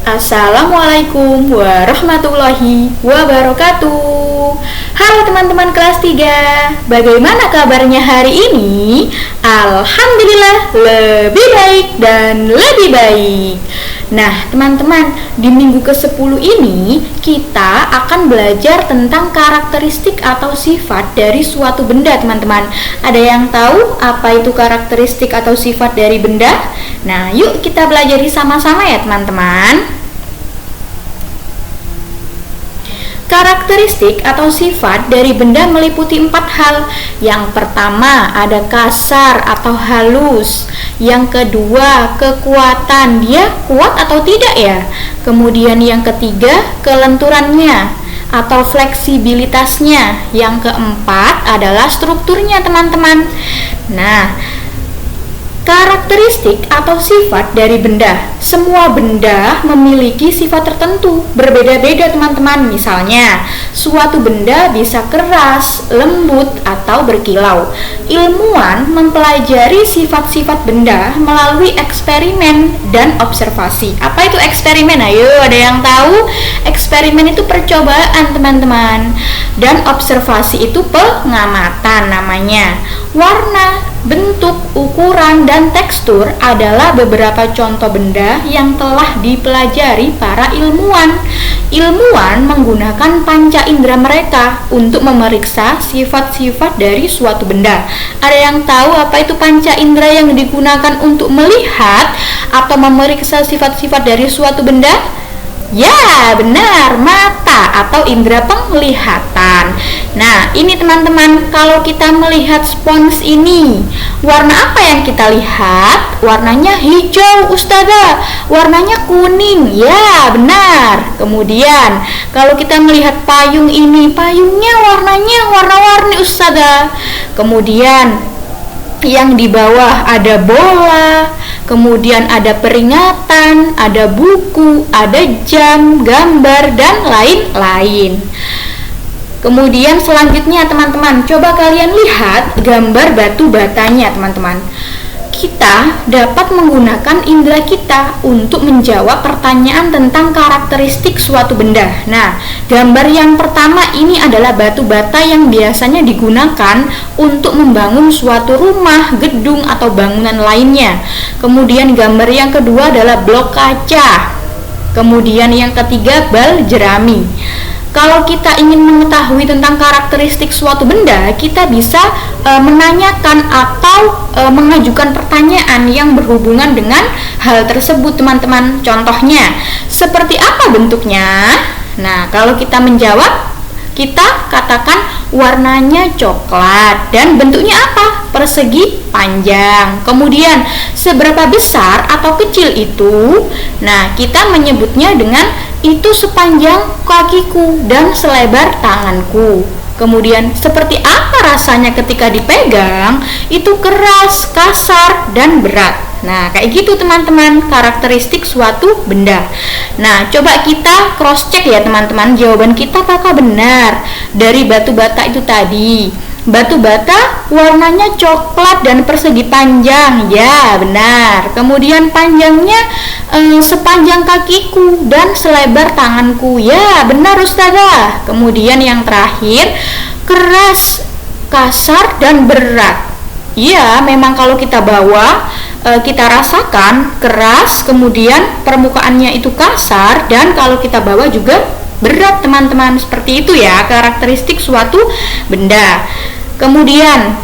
Assalamualaikum warahmatullahi wabarakatuh. Halo teman-teman kelas 3, bagaimana kabarnya hari ini? Alhamdulillah lebih baik dan lebih baik. Nah teman-teman, di minggu ke-10 ini kita akan belajar tentang karakteristik atau sifat dari suatu benda teman-teman. Ada yang tahu apa itu karakteristik atau sifat dari benda? Nah yuk kita belajar sama-sama ya teman-teman. Karakteristik atau sifat dari benda meliputi 4 hal. Yang pertama ada kasar atau halus. Yang kedua kekuatan, dia kuat atau tidak ya. Kemudian yang ketiga kelenturannya atau fleksibilitasnya. Yang keempat adalah strukturnya teman-teman. Nah, karakteristik atau sifat dari benda. Semua benda memiliki sifat tertentu, berbeda-beda teman-teman. Misalnya, suatu benda bisa keras, lembut, atau berkilau. Ilmuwan mempelajari sifat-sifat benda melalui eksperimen dan observasi. Apa itu eksperimen? Ayo, ada yang tahu? Eksperimen itu percobaan teman-teman. Dan observasi itu pengamatan namanya. Warna, bentuk, ukuran, dan tekstur adalah beberapa contoh benda yang telah dipelajari para ilmuwan. Ilmuwan menggunakan panca indera mereka untuk memeriksa sifat-sifat dari suatu benda. Ada yang tahu apa itu panca indera yang digunakan untuk melihat atau memeriksa sifat-sifat dari suatu benda? Ya, benar, mata atau indera penglihatan. Nah, ini teman-teman, kalau kita melihat spons ini, warna apa yang kita lihat? Warnanya hijau, Ustazah. Warnanya kuning. Ya, benar. Kemudian, kalau kita melihat payung ini, payungnya warnanya warna-warni, Ustazah. Kemudian, yang di bawah ada bola, kemudian ada peringatan, ada buku, ada jam, gambar, dan lain-lain. Kemudian selanjutnya teman-teman, coba kalian lihat gambar batu batanya teman-teman. Kita dapat menggunakan indera kita untuk menjawab pertanyaan tentang karakteristik suatu benda. Nah, gambar yang pertama ini adalah batu bata yang biasanya digunakan untuk membangun suatu rumah, gedung, atau bangunan lainnya. Kemudian gambar yang kedua adalah blok kaca. Kemudian yang ketiga bal jerami. Kalau kita ingin mengetahui tentang karakteristik suatu benda, kita bisa menanyakan atau mengajukan pertanyaan yang berhubungan dengan hal tersebut teman-teman. Contohnya, seperti apa bentuknya? Nah, kalau kita menjawab, kita katakan warnanya coklat dan bentuknya apa? Persegi panjang. Kemudian seberapa besar atau kecil itu? Nah, kita menyebutnya dengan itu sepanjang kakiku dan selebar tanganku. Kemudian seperti apa rasanya ketika dipegang? Itu keras, kasar, dan berat. Nah, kayak gitu teman-teman karakteristik suatu benda. Nah, coba kita cross check ya teman-teman, jawaban kita apakah benar dari batu bata itu tadi. Batu bata warnanya coklat dan persegi panjang. Ya, benar. Kemudian panjangnya sepanjang kakiku dan selebar tanganku. Ya, benar Ustazah. Kemudian yang terakhir, keras, kasar, dan berat. Iya, memang kalau kita bawa, kita rasakan keras, kemudian permukaannya itu kasar, dan kalau kita bawa juga berat teman-teman. Seperti itu ya karakteristik suatu benda. Kemudian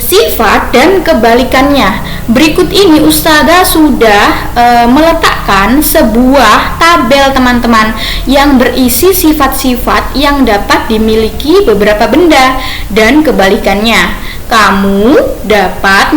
sifat dan kebalikannya. Berikut ini Ustazah sudah meletakkan sebuah tabel teman-teman yang berisi sifat-sifat yang dapat dimiliki beberapa benda dan kebalikannya. Kamu dapat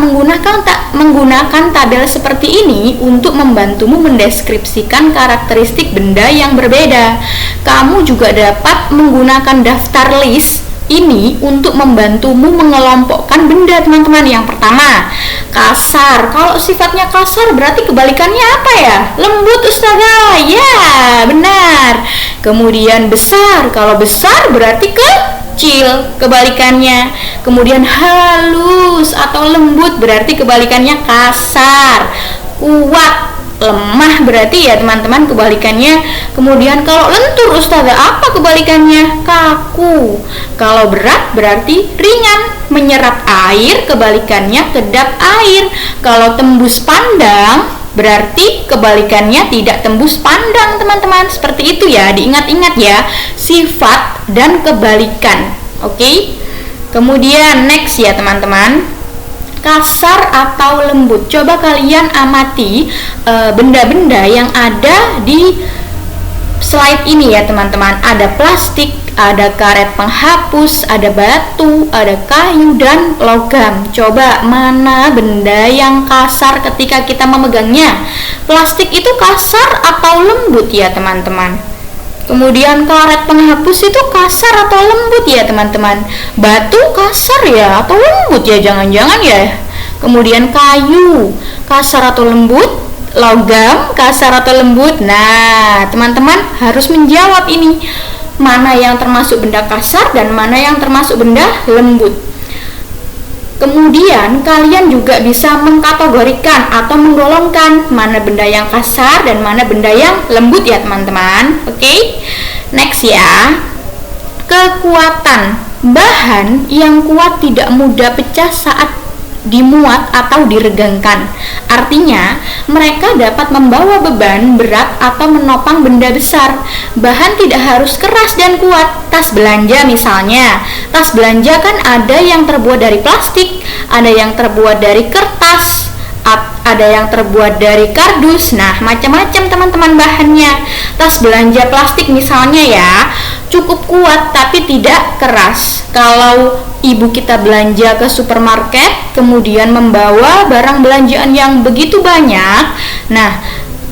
menggunakan tabel seperti ini untuk membantumu mendeskripsikan karakteristik benda yang berbeda. Kamu juga dapat menggunakan daftar list ini untuk membantumu mengelompokkan benda teman-teman. Yang pertama, kasar. Kalau sifatnya kasar berarti kebalikannya apa ya? Lembut Ustazah. Ya, benar. Kemudian besar. Kalau besar berarti kecil, kebalikannya. Kemudian halus atau lembut berarti kebalikannya kasar. Kuat lemah berarti ya teman-teman kebalikannya. Kemudian kalau lentur Ustazah, apa kebalikannya? Kaku. Kalau berat berarti ringan, menyerap air, kebalikannya kedap air. Kalau tembus pandang berarti kebalikannya tidak tembus pandang teman-teman. Seperti itu ya, diingat-ingat ya, sifat dan kebalikan. Oke. Kemudian next ya teman-teman, kasar atau lembut. Coba kalian amati benda-benda yang ada di slide ini ya teman-teman. Ada plastik, ada karet penghapus, ada batu, ada kayu, dan logam. Coba mana benda yang kasar ketika kita memegangnya? Plastik itu kasar atau lembut ya teman-teman? Kemudian karet penghapus itu kasar atau lembut ya teman-teman? Batu kasar ya atau lembut ya, jangan-jangan ya? Kemudian kayu kasar atau lembut? Logam kasar atau lembut? Nah teman-teman harus menjawab ini, mana yang termasuk benda kasar dan mana yang termasuk benda lembut. Kemudian kalian juga bisa mengkategorikan atau menggolongkan mana benda yang kasar dan mana benda yang lembut ya teman-teman. Oke. Next ya. Kekuatan. Bahan yang kuat tidak mudah pecah saat dimuat atau diregangkan. Artinya, mereka dapat membawa beban berat atau menopang benda besar. Bahan tidak harus keras dan kuat. Tas belanja misalnya. Tas belanja kan ada yang terbuat dari plastik, ada yang terbuat dari kertas, ada yang terbuat dari kardus. Nah, macam-macam teman-teman bahannya. Tas belanja plastik misalnya ya, cukup kuat tapi tidak keras. Kalau ibu kita belanja ke supermarket, kemudian membawa barang belanjaan yang begitu banyak, nah,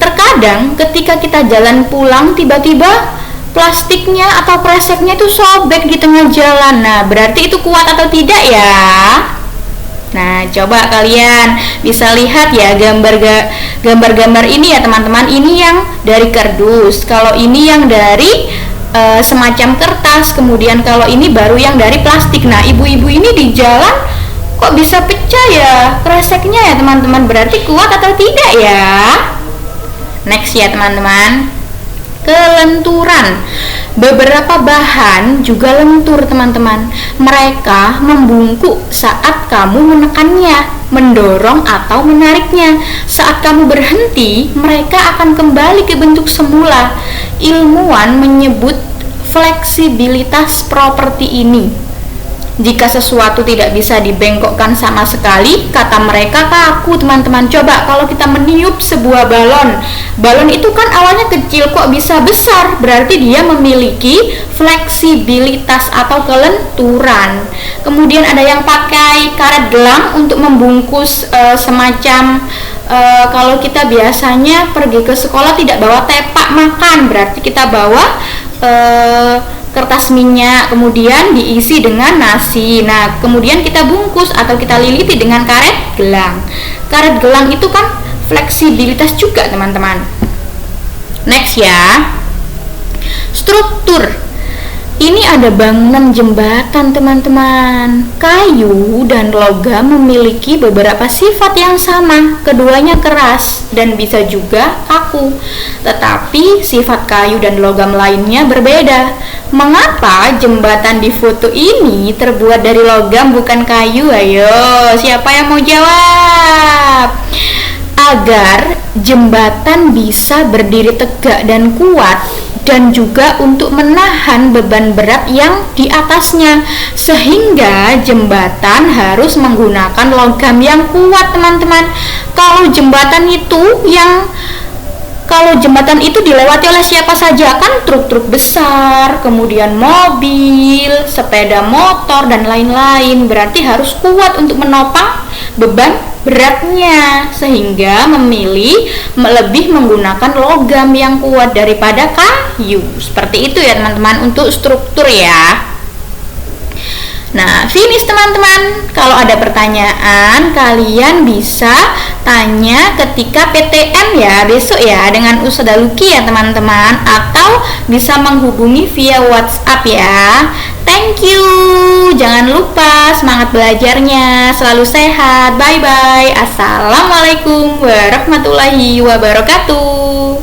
terkadang ketika kita jalan pulang, tiba-tiba plastiknya atau kreseknya itu sobek di tengah jalan. Nah, berarti itu kuat atau tidak ya? Nah, coba kalian bisa lihat ya gambar-gambar ini ya teman-teman. Ini yang dari kardus, kalau ini yang dari semacam kertas, kemudian kalau ini baru yang dari plastik. Nah, ibu-ibu ini di jalan kok bisa pecah ya kreseknya ya teman-teman, berarti kuat atau tidak ya? Next ya teman-teman. Kelenturan. Beberapa bahan juga lentur teman-teman. Mereka membungkuk saat kamu menekannya, mendorong atau menariknya. Saat kamu berhenti, mereka akan kembali ke bentuk semula. Ilmuwan menyebut fleksibilitas properti ini. Jika sesuatu tidak bisa dibengkokkan sama sekali, kata mereka kaku teman-teman. Coba kalau kita meniup sebuah balon itu kan awalnya kecil kok bisa besar, berarti dia memiliki fleksibilitas atau kelenturan. Kemudian ada yang pakai karet gelang untuk membungkus semacam kalau kita biasanya pergi ke sekolah tidak bawa tepak makan, berarti kita bawa kertas minyak, kemudian diisi dengan nasi. Nah, kemudian kita bungkus atau kita liliti dengan karet gelang. Karet gelang itu kan fleksibilitas juga, teman-teman. Next ya. Struktur. Ini ada bangunan jembatan, teman-teman. Kayu dan logam memiliki beberapa sifat yang sama. Keduanya keras dan bisa juga kaku. Tetapi sifat kayu dan logam lainnya berbeda. Mengapa jembatan di foto ini terbuat dari logam bukan kayu? Ayo, siapa yang mau jawab? Agar jembatan bisa berdiri tegak dan kuat, dan juga untuk menahan beban berat yang di atasnya, sehingga jembatan harus menggunakan logam yang kuat, teman-teman. Kalau jembatan itu dilewati oleh siapa saja, kan truk-truk besar, kemudian mobil, sepeda motor, dan lain-lain, berarti harus kuat untuk menopang beban beratnya, sehingga memilih lebih menggunakan logam yang kuat daripada kayu. Seperti itu ya teman-teman untuk struktur ya. Nah, finish teman-teman. Kalau ada pertanyaan, kalian bisa tanya ketika PTM ya, besok ya, dengan Ustazah Luki ya teman-teman, atau bisa menghubungi via WhatsApp ya. Thank you. Jangan lupa semangat belajarnya, selalu sehat. Bye bye. Assalamualaikum warahmatullahi wabarakatuh.